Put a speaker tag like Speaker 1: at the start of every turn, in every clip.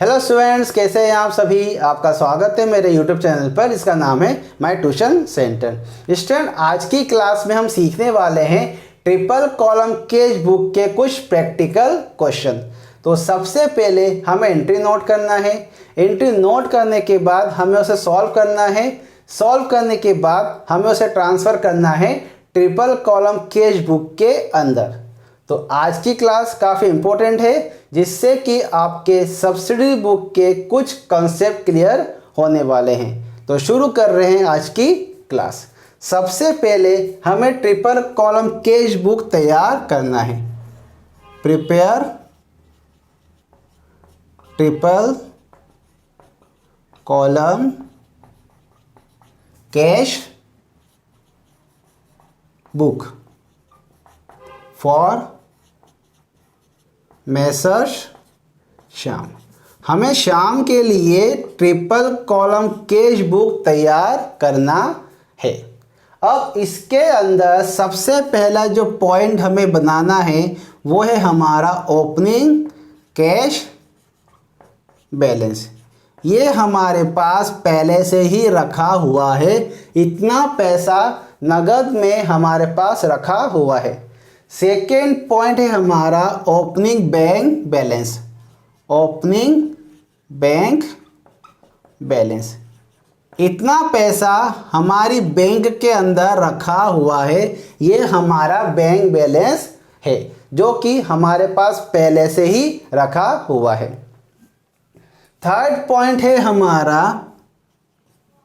Speaker 1: Hello students, कैसे हैं आप सभी। आपका स्वागत है मेरे यूट्यूब चैनल पर। इसका नाम है माय ट्यूशन सेंटर। स्टूडेंट, आज की क्लास में हम सीखने वाले हैं ट्रिपल कॉलम केज बुक के कुछ प्रैक्टिकल क्वेश्चन। तो सबसे पहले हमें एंट्री नोट करना है। एंट्री नोट करने के बाद हमें उसे सॉल्व करना है। सॉल्व करने के बाद हमें उसे ट्रांसफ़र करना है ट्रिपल कॉलम केज बुक के अंदर। तो आज की क्लास काफ़ी इम्पोर्टेंट है, जिससे कि आपके सब्सिडी बुक के कुछ कॉन्सेप्ट क्लियर होने वाले हैं। तो शुरू कर रहे हैं आज की क्लास। सबसे पहले हमें ट्रिपल कॉलम केज बुक तैयार करना है। Prepare triple column cash book for Messrs Shyam. हमें श्याम के लिए ट्रिपल कॉलम केज बुक तैयार करना है। अब इसके अंदर सबसे पहला जो पॉइंट हमें बनाना है वो है हमारा ओपनिंग कैश बैलेंस। ये हमारे पास पहले से ही रखा हुआ है। इतना पैसा नगद में हमारे पास रखा हुआ है। सेकेंड पॉइंट है हमारा opening bank balance. Opening bank balance, इतना पैसा हमारी बैंक के अंदर रखा हुआ है। ये हमारा बैंक बैलेंस है, जो कि हमारे पास पहले से ही रखा हुआ है। थर्ड पॉइंट है हमारा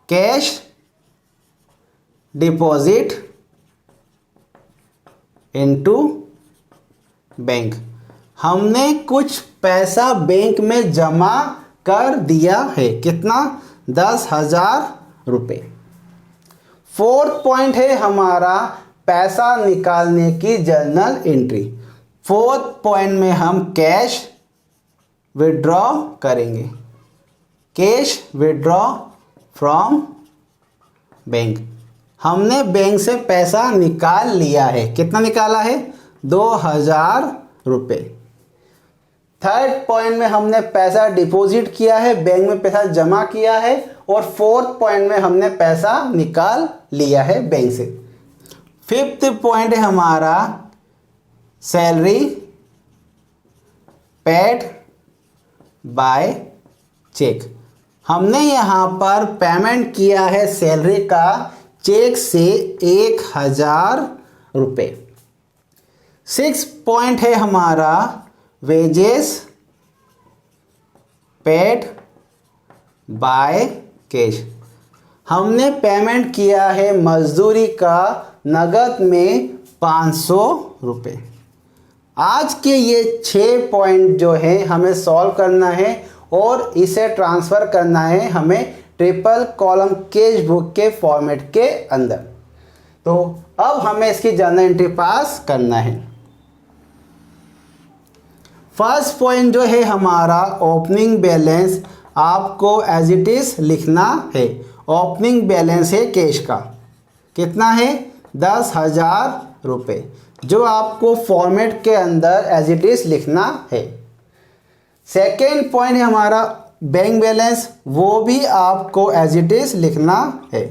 Speaker 1: कैश डिपॉजिट इनटू बैंक। हमने कुछ पैसा बैंक में जमा कर दिया है। कितना? 10,000 रुपये। फोर्थ पॉइंट है हमारा पैसा निकालने की जर्नल एंट्री। फोर्थ पॉइंट में हम कैश विड्रॉ करेंगे। Cash withdraw from bank. हमने बैंक से पैसा निकाल लिया है। कितना निकाला है? 2,000 रुपये। थर्ड पॉइंट में हमने पैसा डिपॉजिट किया है, बैंक में पैसा जमा किया है। और फोर्थ पॉइंट में हमने पैसा निकाल लिया है बैंक से। फिफ्थ पॉइंट है हमारा सैलरी पेड बाय चेक। हमने यहाँ पर पेमेंट किया है सैलरी का चेक से 1,000 रुपये। सिक्स पॉइंट है हमारा वेजेस पेड बाय कैश। हमने पेमेंट किया है मजदूरी का नगद में 500 रुपये। आज के ये 6 पॉइंट जो है हमें सॉल्व करना है और इसे ट्रांसफ़र करना है हमें ट्रिपल कॉलम केज बुक के फॉर्मेट के अंदर। तो अब हमें इसकी जर्नल एंट्री पास करना है। फर्स्ट पॉइंट जो है हमारा ओपनिंग बैलेंस, आपको एज इट इज लिखना है। ओपनिंग बैलेंस है कैश का। कितना है? 10,000 रुपये, जो आपको फॉर्मेट के अंदर एज इट इज लिखना है। सेकेंड पॉइंट है हमारा बैंक बैलेंस, वो भी आपको एज इट इज लिखना है।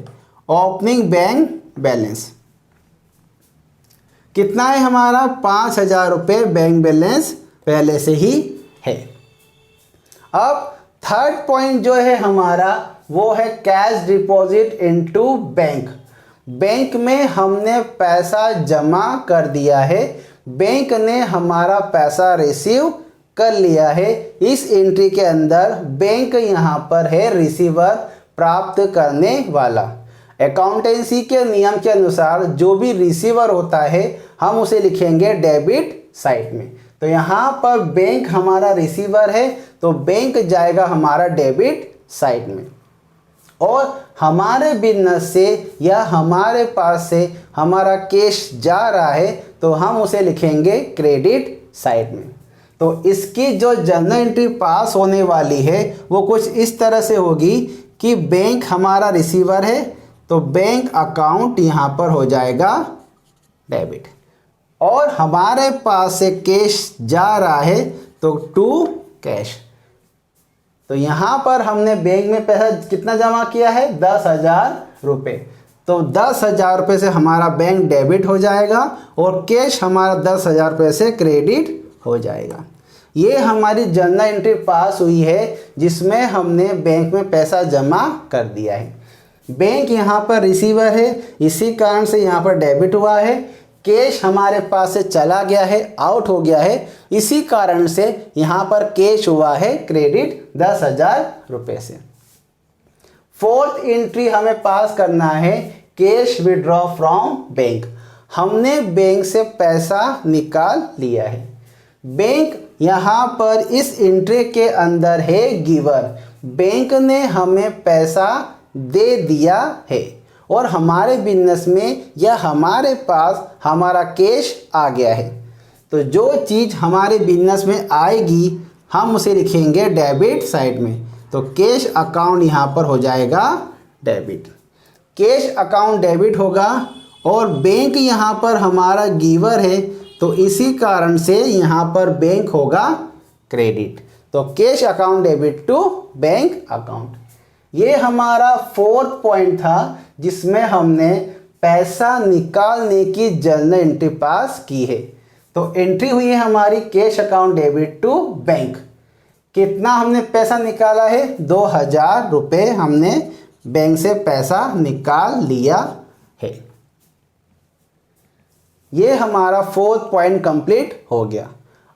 Speaker 1: ओपनिंग बैंक बैलेंस कितना है हमारा? 5,000 रुपये बैंक बैलेंस पहले से ही है। अब थर्ड पॉइंट जो है हमारा वो है cash deposit into bank. Bank में हमने पैसा जमा कर दिया है, बैंक ने हमारा पैसा रिसीव कर लिया है। इस एंट्री के अंदर बैंक यहाँ पर है रिसीवर, प्राप्त करने वाला। अकाउंटेंसी के नियम के अनुसार जो भी रिसीवर होता है हम उसे लिखेंगे डेबिट साइड में। तो यहाँ पर बैंक हमारा रिसीवर है, तो बैंक जाएगा हमारा डेबिट साइड में। और हमारे बिजनेस से या हमारे पास से हमारा कैश जा रहा है, तो हम उसे लिखेंगे क्रेडिट साइड में। तो इसकी जो जर्नल एंट्री पास होने वाली है वो कुछ इस तरह से होगी कि बैंक हमारा रिसीवर है, तो बैंक अकाउंट यहाँ पर हो जाएगा डेबिट। और हमारे पास से कैश जा रहा है तो टू कैश। तो यहाँ पर हमने बैंक में पैसा कितना जमा किया है, 10,000 रुपये। तो 10,000 रुपये से हमारा बैंक डेबिट हो जाएगा और कैश हमारा 10,000 रुपये से क्रेडिट हो जाएगा। ये हमारी जर्नल एंट्री पास हुई है जिसमें हमने बैंक में पैसा जमा कर दिया है। बैंक यहाँ पर रिसीवर है, इसी कारण से यहाँ पर डेबिट हुआ है। कैश हमारे पास से चला गया है, आउट हो गया है, इसी कारण से यहाँ पर कैश हुआ है क्रेडिट 10,000 रुपये से। फोर्थ एंट्री हमें पास करना है कैश विड्रॉ फ्रॉम बैंक। हमने बैंक से पैसा निकाल लिया है। बैंक यहाँ पर इस एंट्री के अंदर है गिवर। बैंक ने हमें पैसा दे दिया है और हमारे बिजनेस में या हमारे पास हमारा कैश आ गया है। तो जो चीज़ हमारे बिजनेस में आएगी हम उसे लिखेंगे डेबिट साइड में। तो कैश अकाउंट यहाँ पर हो जाएगा डेबिट। कैश अकाउंट डेबिट होगा और बैंक यहाँ पर हमारा गिवर है, तो इसी कारण से यहाँ पर बैंक होगा क्रेडिट। तो cash account debit to bank account. ये हमारा फोर्थ पॉइंट था जिसमें हमने पैसा निकालने की जर्नल एंट्री पास की है। तो एंट्री हुई है हमारी cash account debit to bank. कितना हमने पैसा निकाला है, 2,000 रुपये हमने बैंक से पैसा निकाल लिया है। ये हमारा फोर्थ पॉइंट कंप्लीट हो गया।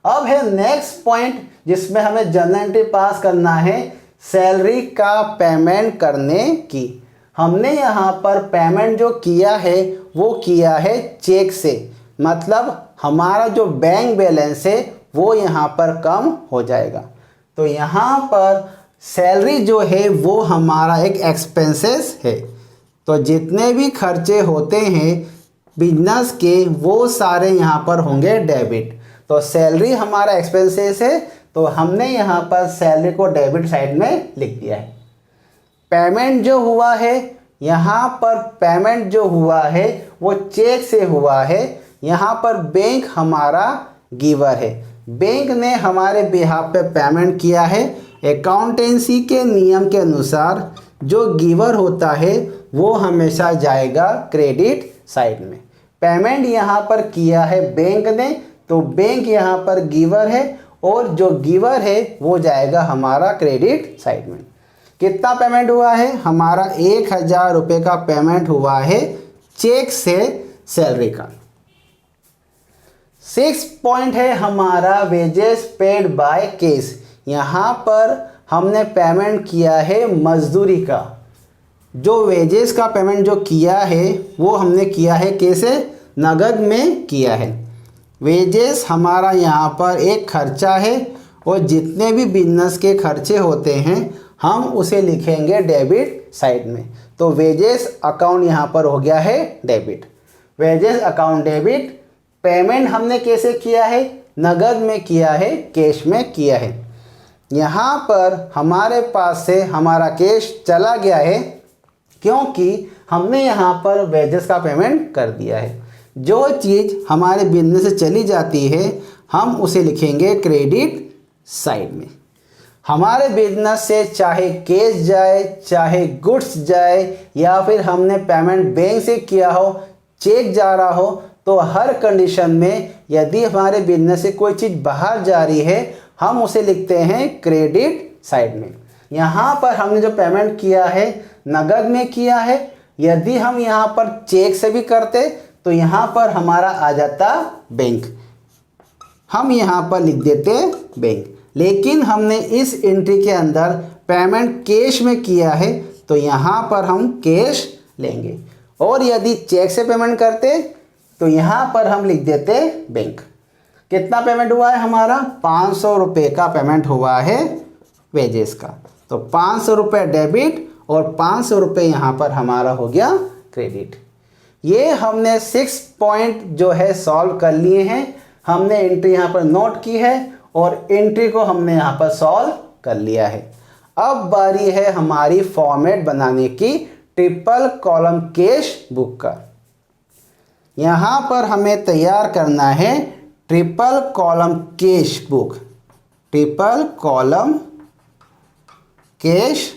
Speaker 1: अब है नेक्स्ट पॉइंट जिसमें हमें जर्नल एंट्री पास करना है सैलरी का पेमेंट करने की। हमने यहाँ पर पेमेंट जो किया है वो किया है चेक से, मतलब हमारा जो बैंक बैलेंस है वो यहाँ पर कम हो जाएगा। तो यहाँ पर सैलरी जो है वो हमारा एक एक्सपेंसेस है। तो जितने भी खर्चे होते हैं बिजनेस के वो सारे यहाँ पर होंगे डेबिट। तो सैलरी हमारा एक्सपेंसेस है, तो हमने यहाँ पर सैलरी को डेबिट साइड में लिख दिया है। पेमेंट जो हुआ है यहाँ पर, पेमेंट जो हुआ है वो चेक से हुआ है। यहाँ पर बैंक हमारा गिवर है, बैंक ने हमारे बिहाफ पे पेमेंट किया है। अकाउंटेंसी के नियम के अनुसार जो गिवर होता है वो हमेशा जाएगा क्रेडिट साइड में। पेमेंट यहाँ पर किया है बैंक ने, तो बैंक यहाँ पर गिवर है और जो गिवर है वो जाएगा हमारा क्रेडिट साइड में। कितना पेमेंट हुआ है, हमारा 1,000 रुपये का पेमेंट हुआ है चेक से सैलरी का। 6 पॉइंट है हमारा वेजेस पेड बाय कैश। यहाँ पर हमने पेमेंट किया है मजदूरी का। जो वेजेस का पेमेंट जो किया है वो हमने किया है कैसे, नगद में किया है। वेजेस हमारा यहाँ पर एक खर्चा है और जितने भी बिजनेस के खर्चे होते हैं हम उसे लिखेंगे डेबिट साइड में। तो वेजेस अकाउंट यहाँ पर हो गया है debit. Wages account debit. Payment हमने कैसे किया है, नगद में किया है, कैश में किया है। यहाँ पर हमारे पास से हमारा कैश चला गया है क्योंकि हमने यहाँ पर वेजेस का पेमेंट कर दिया है। जो चीज़ हमारे बिजनेस से चली जाती है हम उसे लिखेंगे क्रेडिट साइड में। हमारे बिजनेस से चाहे कैश जाए, चाहे गुड्स जाए, या फिर हमने पेमेंट बैंक से किया हो, चेक जा रहा हो, तो हर कंडीशन में यदि हमारे बिजनेस से कोई चीज़ बाहर जा रही है हम उसे लिखते हैं क्रेडिट साइड में। यहाँ पर हमने जो पेमेंट किया है नगद में किया है। यदि हम यहाँ पर चेक से भी करते तो यहाँ पर हमारा आ जाता बैंक, हम यहाँ पर लिख देते बैंक। लेकिन हमने इस एंट्री के अंदर पेमेंट कैश में किया है तो यहाँ पर हम कैश लेंगे, और यदि चेक से पेमेंट करते तो यहाँ पर हम लिख देते बैंक। कितना पेमेंट हुआ है हमारा, 500 रुपये का पेमेंट हुआ है वेजेस का। तो 500 रुपये डेबिट और 500 रुपये यहाँ पर हमारा हो गया क्रेडिट। ये हमने 6 पॉइंट जो है सॉल्व कर लिए हैं। हमने एंट्री यहाँ पर नोट की है और एंट्री को हमने यहाँ पर सॉल्व कर लिया है। अब बारी है हमारी फॉर्मेट बनाने की ट्रिपल कॉलम कैश बुक का। यहाँ पर हमें तैयार करना है triple column cash book. Triple column cash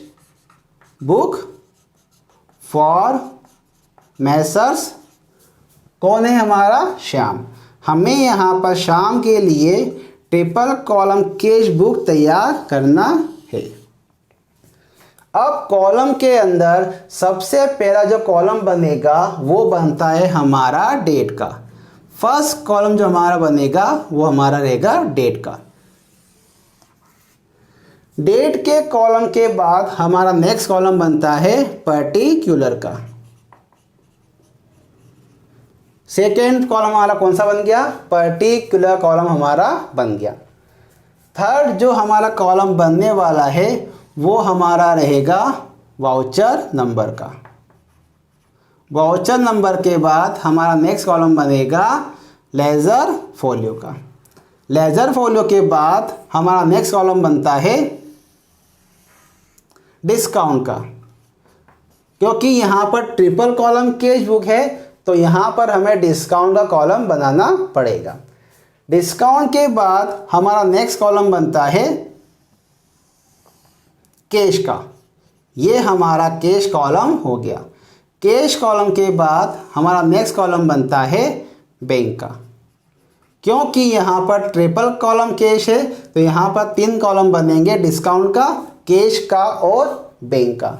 Speaker 1: book for Messrs, कौन है हमारा, श्याम। हमें यहाँ पर श्याम के लिए ट्रिपल कॉलम कैश बुक तैयार करना है। अब कॉलम के अंदर सबसे पहला जो कॉलम बनेगा वो बनता है हमारा डेट का। फर्स्ट कॉलम जो हमारा बनेगा वो हमारा रहेगा डेट का। डेट के कॉलम के बाद हमारा नेक्स्ट कॉलम बनता है पर्टिकुलर का। सेकेंड कॉलम हमारा कौन सा बन गया, पर्टिकुलर कॉलम हमारा बन गया। थर्ड जो हमारा कॉलम बनने वाला है वो हमारा रहेगा वाउचर नंबर का। वाउचर नंबर के बाद हमारा नेक्स्ट कॉलम बनेगा लेजर फोलियो का। लेजर फोलियो के बाद हमारा नेक्स्ट कॉलम बनता है डिस्काउंट का। क्योंकि यहाँ पर ट्रिपल कॉलम कैश बुक है तो यहाँ पर हमें डिस्काउंट का कॉलम बनाना पड़ेगा। डिस्काउंट के बाद हमारा नेक्स्ट कॉलम बनता है कैश का। ये हमारा कैश कॉलम हो गया। कैश कॉलम के बाद हमारा नेक्स्ट कॉलम बनता है बैंक का। क्योंकि यहाँ पर ट्रिपल कॉलम कैश है तो यहाँ पर 3 कॉलम बनेंगे, डिस्काउंट का, कैश का और बैंक का।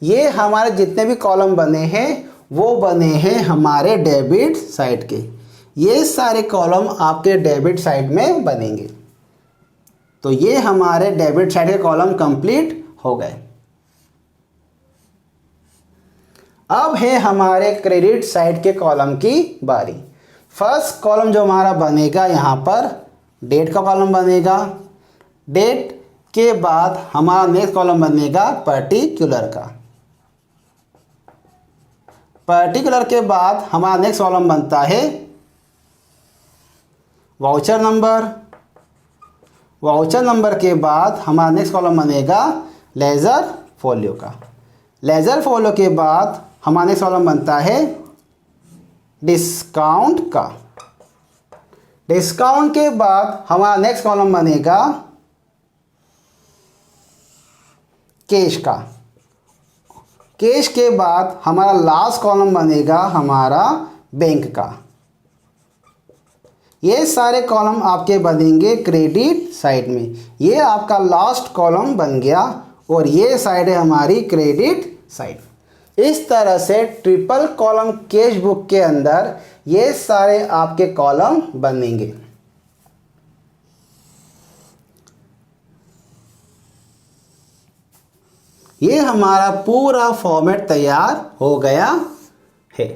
Speaker 1: ये हमारे जितने भी कॉलम बने हैं वो बने हैं हमारे डेबिट साइड के। ये सारे कॉलम आपके डेबिट साइड में बनेंगे। तो ये हमारे डेबिट साइड के कॉलम कंप्लीट हो गए। अब है हमारे क्रेडिट साइड के कॉलम की बारी। फर्स्ट कॉलम जो हमारा बनेगा यहाँ पर डेट का कॉलम बनेगा। डेट के बाद हमारा नेक्स्ट कॉलम बनेगा पर्टिकुलर का। पर्टिकुलर के बाद हमारा नेक्स्ट कॉलम बनता है वाउचर नंबर। वाउचर नंबर के बाद हमारा नेक्स्ट कॉलम बनेगा लेजर फोलियो का। लेजर फोलियो के बाद हमारा नेक्स्ट कॉलम बनता है डिस्काउंट का। डिस्काउंट के बाद हमारा नेक्स्ट कॉलम बनेगा कैश का। कैश के बाद हमारा लास्ट कॉलम बनेगा हमारा बैंक का। ये सारे कॉलम आपके बनेंगे क्रेडिट साइड में। ये आपका लास्ट कॉलम बन गया और ये साइड है हमारी क्रेडिट साइड। इस तरह से ट्रिपल कॉलम कैश बुक के अंदर ये सारे आपके कॉलम बनेंगे। ये हमारा पूरा फॉर्मेट तैयार हो गया है।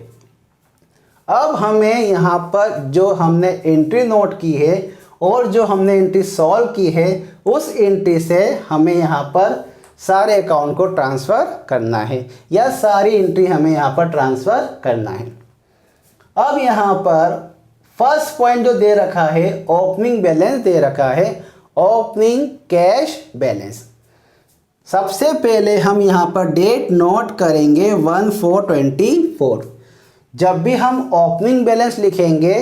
Speaker 1: अब हमें यहाँ पर जो हमने एंट्री नोट की है और जो हमने एंट्री सॉल्व की है उस एंट्री से हमें यहाँ पर सारे अकाउंट को ट्रांसफ़र करना है या सारी एंट्री हमें यहाँ पर ट्रांसफ़र करना है। अब यहाँ पर फर्स्ट पॉइंट जो दे रखा है ओपनिंग बैलेंस दे रखा है, ओपनिंग कैश बैलेंस। सबसे पहले हम यहाँ पर डेट नोट करेंगे 1424। जब भी हम ओपनिंग बैलेंस लिखेंगे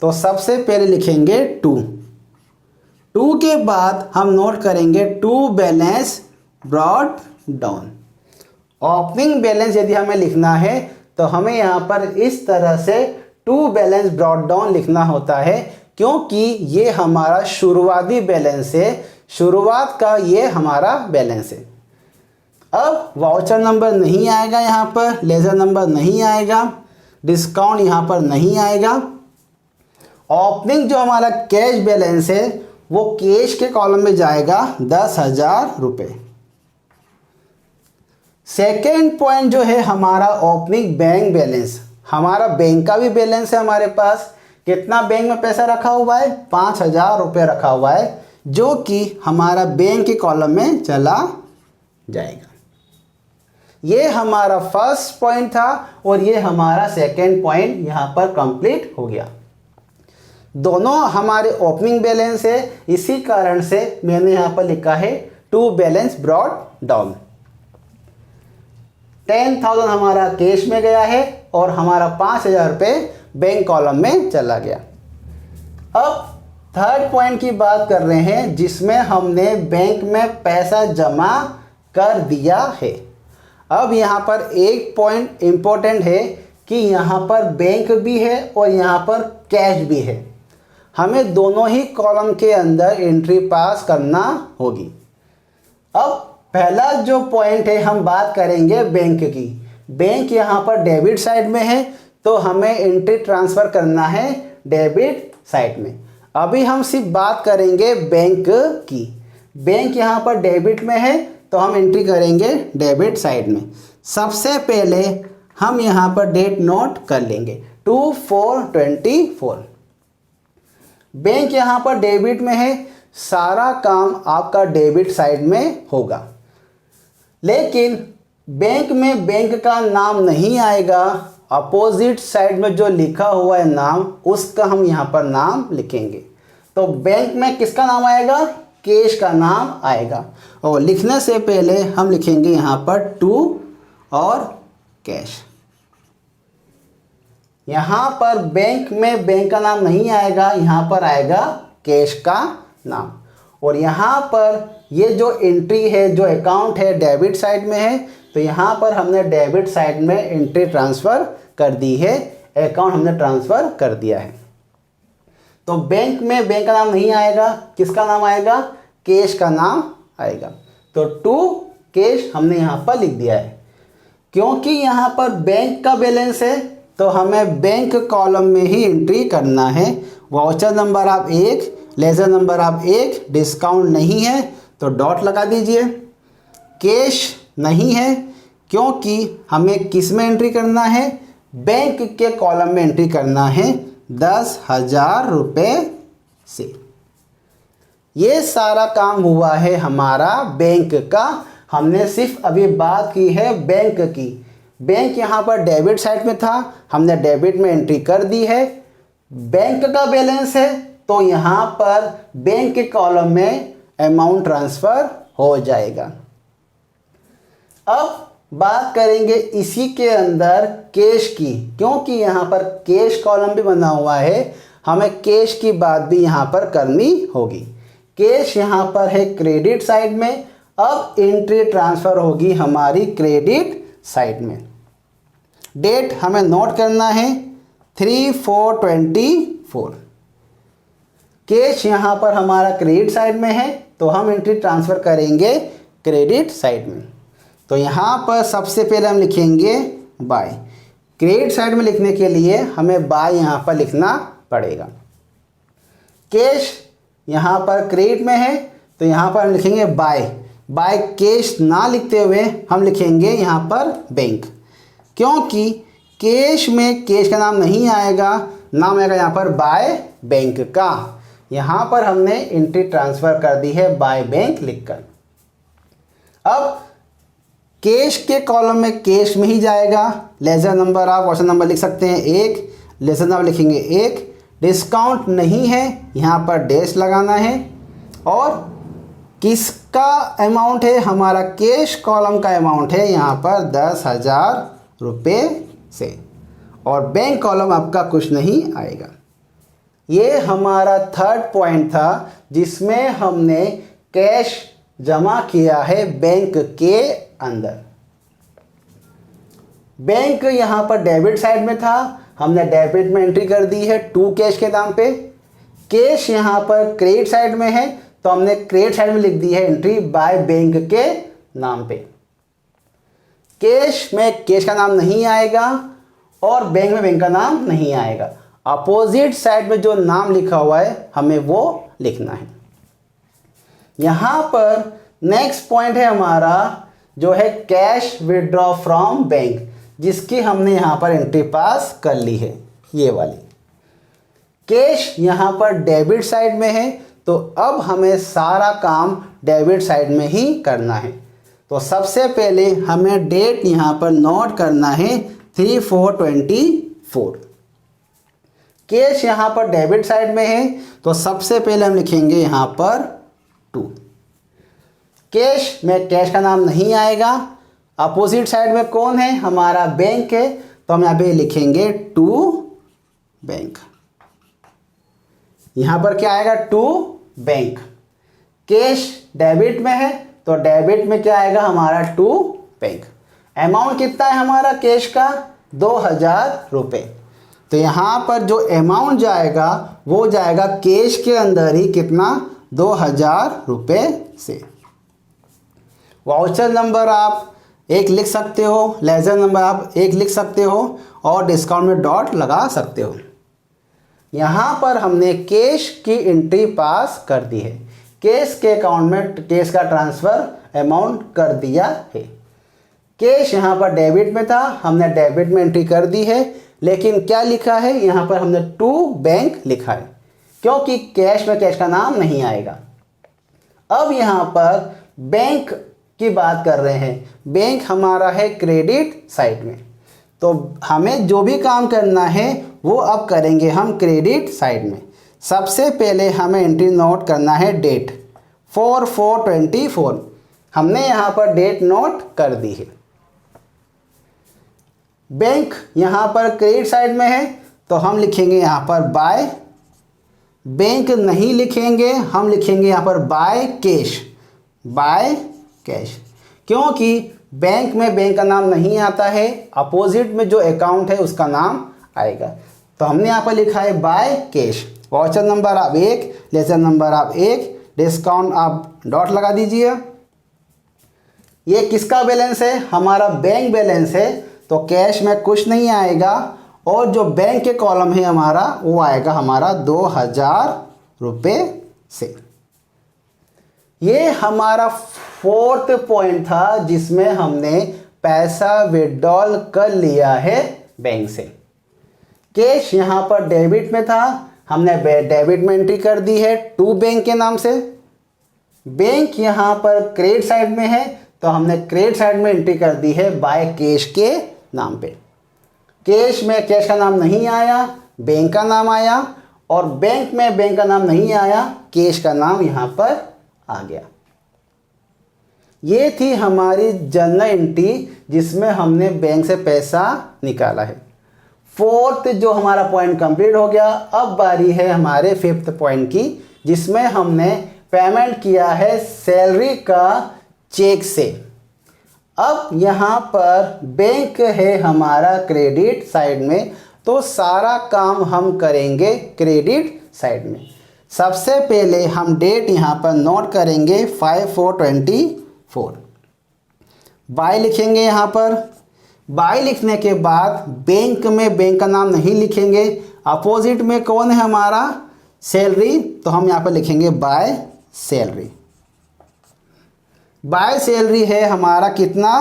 Speaker 1: तो सबसे पहले लिखेंगे 2 के बाद हम नोट करेंगे 2 balance brought down. Opening balance यदि हमें लिखना है तो हमें यहाँ पर इस तरह से 2 बैलेंस ब्रॉट डाउन लिखना होता है, क्योंकि ये हमारा शुरुआती बैलेंस है, शुरुआत का ये हमारा बैलेंस है। अब वाउचर नंबर नहीं आएगा, यहाँ पर लेजर नंबर नहीं आएगा, डिस्काउंट यहाँ पर नहीं आएगा। ओपनिंग जो हमारा कैश बैलेंस है वो कैश के कॉलम में जाएगा 10,000 रुपये। सेकेंड पॉइंट जो है हमारा ओपनिंग बैंक बैलेंस। हमारा बैंक का भी बैलेंस है हमारे पास। कितना बैंक में पैसा रखा हुआ है, 5,000 रुपये रखा हुआ है, जो कि हमारा बैंक के कॉलम में चला जाएगा। ये हमारा फर्स्ट पॉइंट था और ये हमारा सेकेंड पॉइंट यहाँ पर कंप्लीट हो गया। दोनों हमारे ओपनिंग बैलेंस है, इसी कारण से मैंने यहाँ पर लिखा है 2 बैलेंस ब्रॉट डाउन। 10,000 हमारा कैश में गया है और हमारा 5,000 रुपये बैंक कॉलम में चला गया। अब थर्ड पॉइंट की बात कर रहे हैं जिसमें हमने बैंक में पैसा जमा कर दिया है। अब यहाँ पर एक पॉइंट इम्पोर्टेंट है कि यहाँ पर बैंक भी है और यहाँ पर कैश भी है। हमें दोनों ही कॉलम के अंदर एंट्री पास करना होगी। अब पहला जो पॉइंट है, हम बात करेंगे बैंक की। बैंक यहाँ पर डेबिट साइड में है तो हमें एंट्री ट्रांसफ़र करना है डेबिट साइड में। अभी हम सिर्फ बात करेंगे बैंक की। बैंक यहाँ पर डेबिट में है तो हम एंट्री करेंगे डेबिट साइड में। सबसे पहले हम यहाँ पर डेट नोट कर लेंगे 2/4/24। बैंक यहाँ पर डेबिट में है, सारा काम आपका डेबिट साइड में होगा। लेकिन बैंक में बैंक का नाम नहीं आएगा, अपोजिट साइड में जो लिखा हुआ है नाम, उसका हम यहाँ पर नाम लिखेंगे। तो बैंक में किसका नाम आएगा? कैश का नाम आएगा। और लिखने से पहले हम लिखेंगे यहाँ पर टू और कैश। यहाँ पर बैंक में बैंक का नाम नहीं आएगा, यहाँ पर आएगा कैश का नाम। और यहाँ पर ये जो एंट्री है, जो अकाउंट है डेबिट साइड में है, तो यहाँ पर हमने डेबिट साइड में एंट्री ट्रांसफ़र कर दी है, अकाउंट हमने ट्रांसफ़र कर दिया है। तो बैंक में बैंक का नाम नहीं आएगा, किसका नाम आएगा? कैश का नाम आएगा। तो टू कैश हमने यहाँ पर लिख दिया है। क्योंकि यहाँ पर बैंक का बैलेंस है तो हमें बैंक कॉलम में ही एंट्री करना है। वाउचर नंबर आप 1, लेजर नंबर आप 1, डिस्काउंट नहीं है तो डॉट लगा दीजिए। कैश नहीं है क्योंकि हमें किस में एंट्री करना है? बैंक के कॉलम में एंट्री करना है 10,000 रुपये से। ये सारा काम हुआ है हमारा बैंक का। हमने सिर्फ अभी बात की है बैंक की। बैंक यहाँ पर डेबिट साइड में था, हमने डेबिट में एंट्री कर दी है। बैंक का बैलेंस है तो यहाँ पर बैंक के कॉलम में अमाउंट ट्रांसफ़र हो जाएगा। अब बात करेंगे इसी के अंदर कैश की। क्योंकि यहाँ पर कैश कॉलम भी बना हुआ है, हमें कैश की बात भी यहाँ पर करनी होगी। कैश यहाँ पर है क्रेडिट साइड में, अब एंट्री ट्रांसफ़र होगी हमारी क्रेडिट साइड में। डेट हमें नोट करना है 3/4/24। कैश यहाँ पर हमारा क्रेडिट साइड में है तो हम एंट्री ट्रांसफ़र करेंगे क्रेडिट साइड में। तो यहाँ पर सबसे पहले हम लिखेंगे बाय। क्रेडिट साइड में लिखने के लिए हमें बाय यहाँ पर लिखना पड़ेगा। कैश यहाँ पर क्रेडिट में है तो यहाँ पर हम लिखेंगे बाय। बाय कैश ना लिखते हुए हम लिखेंगे यहाँ पर बैंक। क्योंकि कैश में कैश का नाम नहीं आएगा, नाम आएगा यहाँ पर बाय बैंक का। यहाँ पर हमने एंट्री ट्रांसफ़र कर दी है बाय बैंक लिखकर। अब कैश के कॉलम में कैश में ही जाएगा। लेजर नंबर आप वाउचर नंबर लिख सकते हैं 1, लेजर नंबर लिखेंगे 1। डिस्काउंट नहीं है, यहाँ पर डैश लगाना है। और किसका अमाउंट है? हमारा कैश कॉलम का अमाउंट है यहाँ पर 10,000 रुपये से। और बैंक कॉलम आपका कुछ नहीं आएगा। ये हमारा थर्ड पॉइंट था जिसमें हमने कैश जमा किया है बैंक के अंदर। बैंक यहाँ पर डेबिट साइड में था, हमने डेबिट में एंट्री कर दी है 2 कैश के नाम पे। कैश यहाँ पर क्रेडिट साइड में है तो हमने क्रेडिट साइड में लिख दी है एंट्री बाय बैंक के नाम पे। कैश में कैश का नाम नहीं आएगा और बैंक में बैंक का नाम नहीं आएगा। अपोजिट साइड में जो नाम लिखा हुआ है हमें वो लिखना है। यहाँ पर नेक्स्ट पॉइंट है हमारा जो है कैश विड्रॉ फ्रॉम बैंक, जिसकी हमने यहाँ पर एंट्री पास कर ली है, ये वाली। कैश यहाँ पर डेबिट साइड में है तो अब हमें सारा काम डेबिट साइड में ही करना है। तो सबसे पहले हमें डेट यहाँ पर नोट करना है 3/4/24। कैश यहाँ पर डेबिट साइड में है तो सबसे पहले हम लिखेंगे यहाँ पर 2। कैश में कैश का नाम नहीं आएगा। अपोजिट साइड में कौन है? हमारा बैंक है तो हम यहाँ पे लिखेंगे 2 बैंक। यहाँ पर क्या आएगा? 2 बैंक। कैश डेबिट में है तो डेबिट में क्या आएगा हमारा टू बैंक। अमाउंट कितना है हमारा कैश का 2000 रुपये। तो यहाँ पर जो अमाउंट जाएगा वो जाएगा कैश के अंदर ही कितना 2000 रुपये से। वाउचर नंबर आप एक लिख सकते हो, लेजर नंबर आप एक लिख सकते हो और डिस्काउंट में डॉट लगा सकते हो। यहाँ पर हमने कैश की एंट्री पास कर दी है, कैश के अकाउंट में कैश का ट्रांसफ़र अमाउंट कर दिया है। कैश यहाँ पर डेबिट में था, हमने डेबिट में एंट्री कर दी है, लेकिन क्या लिखा है यहाँ पर हमने टू बैंक लिखा है क्योंकि कैश में कैश का नाम नहीं आएगा। अब यहाँ पर बैंक की बात कर रहे हैं, बैंक हमारा है क्रेडिट साइड में, तो हमें जो भी काम करना है वो अब करेंगे हम क्रेडिट साइड में। सबसे पहले हमें एंट्री नोट करना है डेट 4/4/24, हमने यहाँ पर डेट नोट कर दी है। बैंक यहाँ पर क्रेडिट साइड में है तो हम लिखेंगे यहाँ पर बाय, बैंक नहीं लिखेंगे, हम लिखेंगे यहाँ पर बाय कैश, बाय कैश, क्योंकि बैंक में बैंक का नाम नहीं आता है, अपोजिट में जो अकाउंट है उसका नाम आएगा। तो हमने यहाँ पर लिखा है बाय कैश। वाउचर नंबर आप एक, लेजर नंबर आप एक, डिस्काउंट आप डॉट लगा दीजिए। ये किसका बैलेंस है हमारा बैंक बैलेंस है, तो कैश में कुछ नहीं आएगा और जो बैंक के कॉलम है हमारा वो आएगा हमारा 2000 रुपये से। ये हमारा फोर्थ पॉइंट था जिसमें हमने पैसा विड्रॉल कर लिया है बैंक से। कैश यहाँ पर डेबिट में था, हमने डेबिट में एंट्री कर दी है टू बैंक के नाम से। बैंक यहाँ पर क्रेडिट साइड में है तो हमने क्रेडिट साइड में एंट्री कर दी है बाय कैश के नाम पे। कैश में कैश का नाम नहीं आया, बैंक का नाम आया, और बैंक में बैंक का नाम नहीं आया, कैश का नाम यहाँ पर आ गया। ये थी हमारी जनरल एंट्री जिसमें हमने बैंक से पैसा निकाला है। फोर्थ जो हमारा पॉइंट कंप्लीट हो गया। अब बारी है हमारे फिफ्थ पॉइंट की जिसमें हमने पेमेंट किया है सैलरी का चेक से। अब यहाँ पर बैंक है हमारा क्रेडिट साइड में, तो सारा काम हम करेंगे क्रेडिट साइड में। सबसे पहले हम डेट यहाँ पर नोट करेंगे 5/4/24, बाय लिखेंगे। यहाँ पर बाय लिखने के बाद बैंक में बैंक का नाम नहीं लिखेंगे, अपोजिट में कौन है हमारा सैलरी, तो हम यहाँ पर लिखेंगे बाय सैलरी। बाय सैलरी है हमारा कितना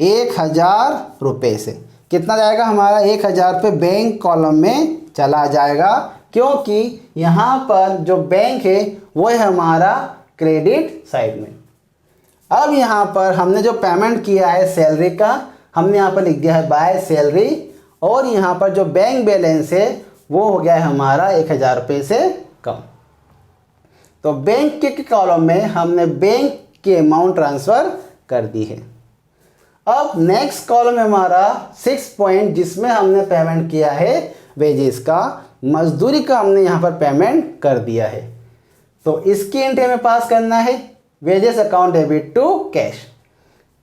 Speaker 1: 1000 रुपये से। कितना जाएगा हमारा 1000 रुपये बैंक कॉलम में चला जाएगा क्योंकि यहाँ पर जो बैंक है वो है हमारा क्रेडिट साइड में। अब यहाँ पर हमने जो पेमेंट किया है सैलरी का, हमने यहाँ पर लिख दिया है बाय सैलरी, और यहाँ पर जो बैंक बैलेंस है वो हो गया है हमारा 1000 रुपये से कम। तो बैंक के कॉलम में हमने बैंक की अमाउंट ट्रांसफ़र कर दी है। अब नेक्स्ट कॉलम है हमारा 6 पॉइंट जिसमें हमने पेमेंट किया है वेजेस का, मजदूरी का हमने यहाँ पर पेमेंट कर दिया है। तो इसकी एंट्री में पास करना है wages account debit to cash.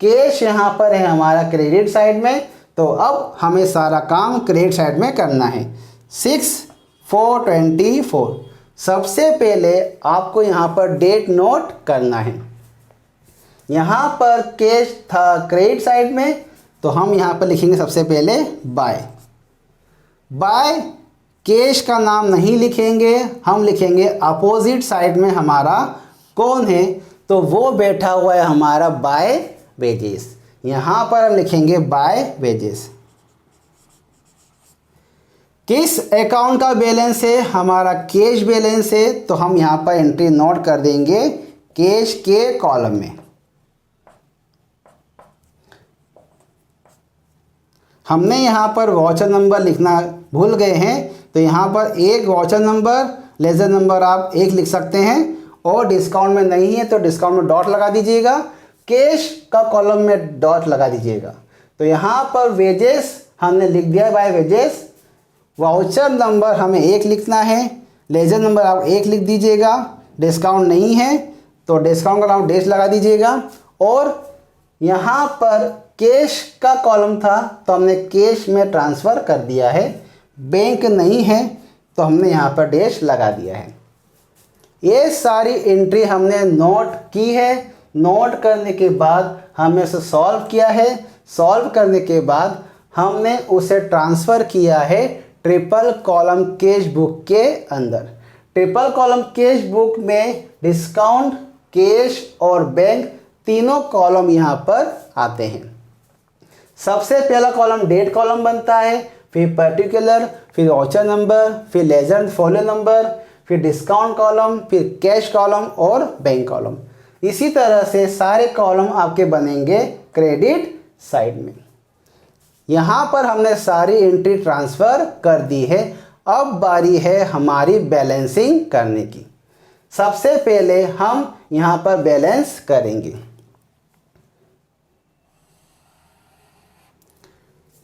Speaker 1: Cash यहाँ पर है हमारा क्रेडिट साइड में, तो अब हमें सारा काम क्रेडिट साइड में करना है। 6/4/24 सबसे पहले आपको यहाँ पर डेट नोट करना है। यहाँ पर कैश था क्रेडिट साइड में, तो हम यहाँ पर लिखेंगे सबसे पहले बाय। बाय कैश का नाम नहीं लिखेंगे, हम लिखेंगे अपोजिट साइड में हमारा कौन है, तो वो बैठा हुआ है हमारा बाय वेजेस। यहाँ पर हम लिखेंगे बाय वेजेस। किस अकाउंट का बैलेंस है हमारा कैश बैलेंस है, तो हम यहाँ पर एंट्री नोट कर देंगे कैश के कॉलम में। हमने यहाँ पर वाउचर नंबर लिखना भूल गए हैं, तो यहाँ पर एक वाउचर नंबर, लेजर नंबर आप एक लिख सकते हैं, और डिस्काउंट में नहीं है तो डिस्काउंट में डॉट लगा दीजिएगा, कैश का कॉलम में डॉट लगा दीजिएगा। तो यहाँ पर वेजेस हमने लिख दिया बाय वेजेस। वाउचर नंबर हमें एक लिखना है, लेजर नंबर आप एक लिख दीजिएगा, डिस्काउंट नहीं है तो डिस्काउंट का नाम डैश लगा दीजिएगा। और यहाँ पर कैश का कॉलम था तो हमने कैश में ट्रांसफ़र कर दिया है, बैंक नहीं है तो हमने यहाँ पर डैश लगा दिया है। ये सारी एंट्री हमने नोट की है। नोट करने के बाद हमने उसे सॉल्व किया है। सॉल्व करने के बाद हमने उसे ट्रांसफ़र किया है ट्रिपल कॉलम कैश बुक के अंदर। ट्रिपल कॉलम कैश बुक में डिस्काउंट, कैश और बैंक तीनों कॉलम यहाँ पर आते हैं। सबसे पहला कॉलम डेट कॉलम बनता है, फिर पर्टिकुलर, फिर वाउचर नंबर, फिर लेजर फॉलो नंबर, फिर डिस्काउंट कॉलम, फिर कैश कॉलम और बैंक कॉलम। इसी तरह से सारे कॉलम आपके बनेंगे क्रेडिट साइड में। यहाँ पर हमने सारी एंट्री ट्रांसफ़र कर दी है। अब बारी है हमारी बैलेंसिंग करने की। सबसे पहले हम यहाँ पर बैलेंस करेंगे।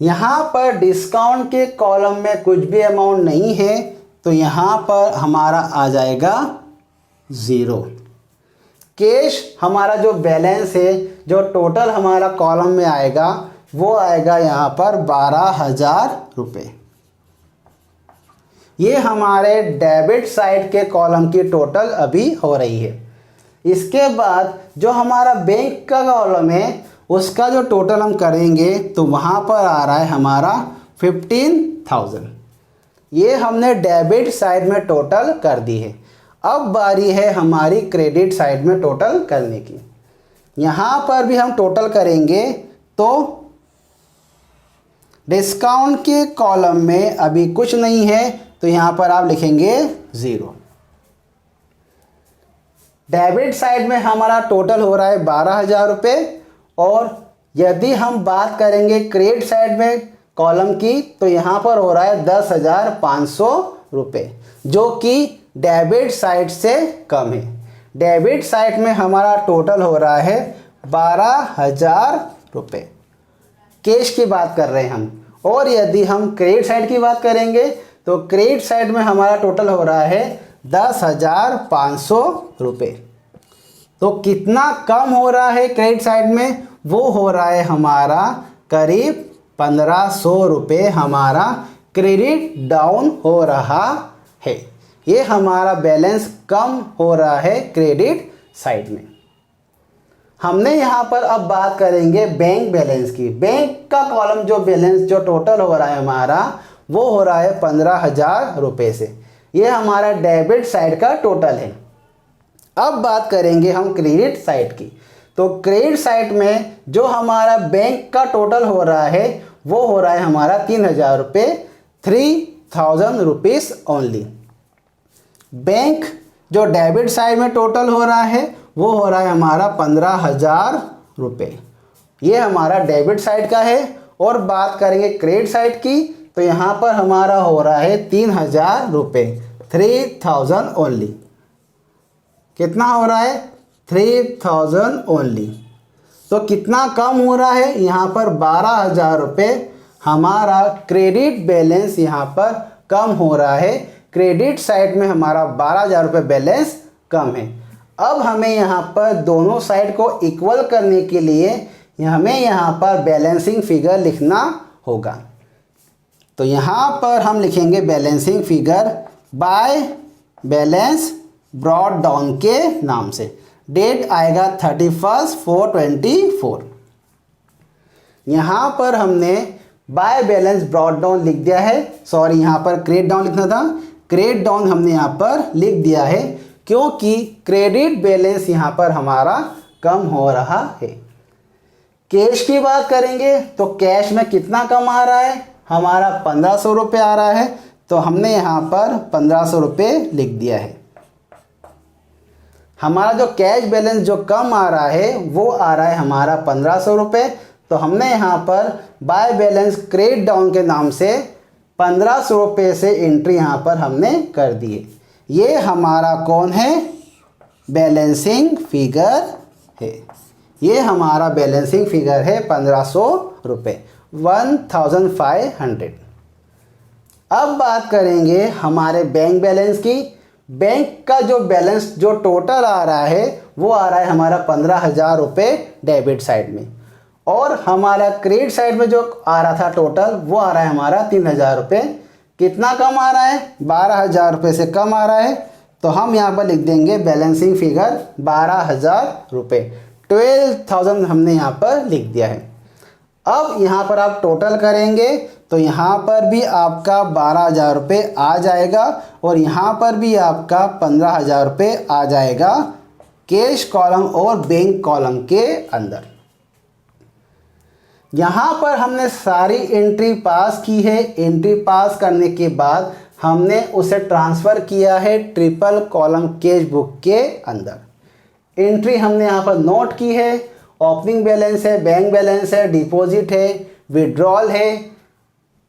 Speaker 1: यहाँ पर डिस्काउंट के कॉलम में कुछ भी अमाउंट नहीं है तो यहाँ पर हमारा आ जाएगा 0। कैश हमारा जो बैलेंस है, जो टोटल हमारा कॉलम में आएगा वो आएगा यहाँ पर 12,000 रुपये। ये हमारे डेबिट साइड के कॉलम की टोटल अभी हो रही है। इसके बाद जो हमारा बैंक का कॉलम है उसका जो टोटल हम करेंगे तो वहाँ पर आ रहा है हमारा 15,000। ये हमने डेबिट साइड में टोटल कर दी है। अब बारी है हमारी क्रेडिट साइड में टोटल करने की। यहाँ पर भी हम टोटल करेंगे तो डिस्काउंट के कॉलम में अभी कुछ नहीं है तो यहाँ पर आप लिखेंगे 0। डेबिट साइड में हमारा टोटल हो रहा है 12,000 रुपये। और यदि हम बात करेंगे क्रेडिट साइड में कॉलम की तो यहाँ पर हो रहा है 10,500 रुपये, जो कि डेबिट साइड से कम है। डेबिट साइड में हमारा टोटल हो रहा है 12,000 रुपये। कैश की बात कर रहे हैं हम। और यदि हम क्रेडिट साइड की बात करेंगे तो क्रेडिट साइड में हमारा टोटल हो रहा है 10,500 रुपये। तो कितना कम हो रहा है क्रेडिट साइड में? वो हो रहा है हमारा करीब 1,500 रुपये हमारा क्रेडिट डाउन हो रहा है। ये हमारा बैलेंस कम हो रहा है क्रेडिट साइड में। हमने यहाँ पर अब बात करेंगे बैंक बैलेंस की। बैंक का कॉलम जो बैलेंस जो टोटल हो रहा है हमारा वो हो रहा है 15,000 रुपये से। ये हमारा डेबिट साइड का टोटल है। अब बात करेंगे हम क्रेडिट साइड की। तो क्रेडिट साइड में जो हमारा बैंक का टोटल हो रहा है वो हो रहा है हमारा 3,000 रुपये, 3,000 रुपीज़ ओनली। बैंक जो डेबिट साइड में टोटल हो रहा है वो हो रहा है हमारा 15,000 रुपये। ये हमारा डेबिट साइड का है। और बात करेंगे क्रेडिट साइड की तो यहाँ पर हमारा हो रहा है 3,000 रुपये, 3,000 ओनली। कितना हो रहा है? 3,000 ओनली। तो कितना कम हो रहा है? यहाँ पर 12,000 रुपये हमारा क्रेडिट बैलेंस यहाँ पर कम हो रहा है। क्रेडिट साइड में हमारा 12,000 रुपये बैलेंस कम है। अब हमें यहाँ पर दोनों साइड को इक्वल करने के लिए हमें यहाँ पर बैलेंसिंग फिगर लिखना होगा। तो यहाँ पर हम लिखेंगे balancing figure by balance brought down के नाम से। डेट आएगा 31/4/24। यहाँ पर हमने बाय बैलेंस ब्रॉट डाउन लिख दिया है। सॉरी, यहाँ पर क्रेडिट डाउन लिखना था। क्रेडिट डाउन हमने यहाँ पर लिख दिया है क्योंकि क्रेडिट बैलेंस यहाँ पर हमारा कम हो रहा है। कैश की बात करेंगे तो कैश में कितना कम आ रहा है? हमारा 1,500 रुपये आ रहा है। तो हमने यहाँ पर 1,500 रुपये लिख दिया है। हमारा जो कैश बैलेंस जो कम आ रहा है वो आ रहा है हमारा 1,500 रुपये। तो हमने यहाँ पर बाय बैलेंस क्रेडिट डाउन के नाम से 1,500 रुपये से एंट्री यहाँ पर हमने कर दी है। ये हमारा कौन है? बैलेंसिंग फिगर है। ये हमारा बैलेंसिंग फिगर है 1,500 रुपये, 1,500। अब बात करेंगे हमारे बैंक बैलेंस की। बैंक का जो बैलेंस जो टोटल आ रहा है वो आ रहा है हमारा 15,000 रुपये डेबिट साइड में, और हमारा क्रेडिट साइड में जो आ रहा था टोटल वो आ रहा है हमारा 3,000 रुपये। कितना कम आ रहा है? 12,000 रुपये से कम आ रहा है, तो हम यहाँ पर लिख देंगे बैलेंसिंग फिगर 12,000 रुपये। 12,000 हमने यहाँ पर लिख दिया है। अब यहाँ पर आप टोटल करेंगे तो यहाँ पर भी आपका 12,000 रुपये आ जाएगा और यहाँ पर भी आपका 15,000 रुपये आ जाएगा कैश कॉलम और बैंक कॉलम के अंदर। यहाँ पर हमने सारी एंट्री पास की है। एंट्री पास करने के बाद हमने उसे ट्रांसफ़र किया है ट्रिपल कॉलम कैश बुक के अंदर। एंट्री हमने यहाँ पर नोट की है। ओपनिंग बैलेंस है, बैंक बैलेंस है, डिपॉजिट है, विड्रॉल है,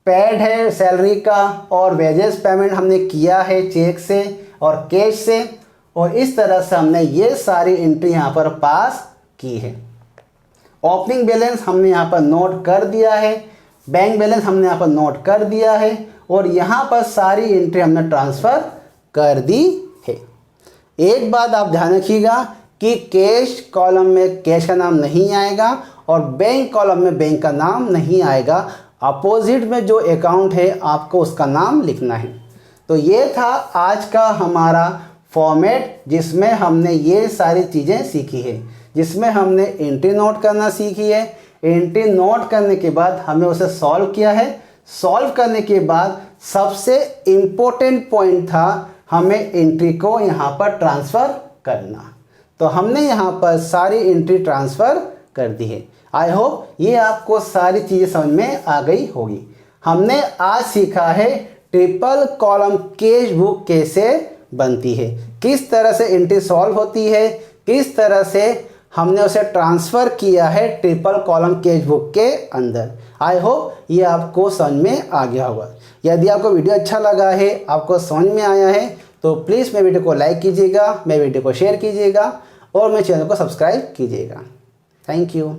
Speaker 1: पेड है सैलरी का, और वेजेस पेमेंट हमने किया है चेक से और कैश से, और इस तरह से हमने ये सारी एंट्री यहाँ पर पास की है। ओपनिंग बैलेंस हमने यहाँ पर नोट कर दिया है, बैंक बैलेंस हमने यहाँ पर नोट कर दिया है, और यहाँ पर सारी एंट्री हमने ट्रांसफ़र कर दी है। एक बात आप ध्यान रखिएगा कि कैश कॉलम में कैश का नाम नहीं आएगा और बैंक कॉलम में बैंक का नाम नहीं आएगा। अपोजिट में जो अकाउंट है आपको उसका नाम लिखना है। तो ये था आज का हमारा फॉर्मेट जिसमें हमने ये सारी चीज़ें सीखी है, जिसमें हमने एंट्री नोट करना सीखी है। एंट्री नोट करने के बाद हमें उसे सॉल्व किया है। सॉल्व करने के बाद सबसे इम्पोर्टेंट पॉइंट था हमें एंट्री को यहाँ पर ट्रांसफ़र करना। तो हमने यहाँ पर सारी एंट्री ट्रांसफ़र कर दी है। आई होप ये आपको सारी चीज़ें समझ में आ गई होगी। हमने आज सीखा है ट्रिपल कॉलम कैश बुक कैसे बनती है, किस तरह से एंट्री सॉल्व होती है, किस तरह से हमने उसे ट्रांसफ़र किया है ट्रिपल कॉलम कैश बुक के अंदर। आई होप ये आपको समझ में आ गया होगा। यदि आपको वीडियो अच्छा लगा है, आपको समझ में आया है, तो प्लीज़ मेरे वीडियो को लाइक कीजिएगा, मेरे वीडियो को शेयर कीजिएगा और मेरे चैनल को सब्सक्राइब कीजिएगा। Thank you.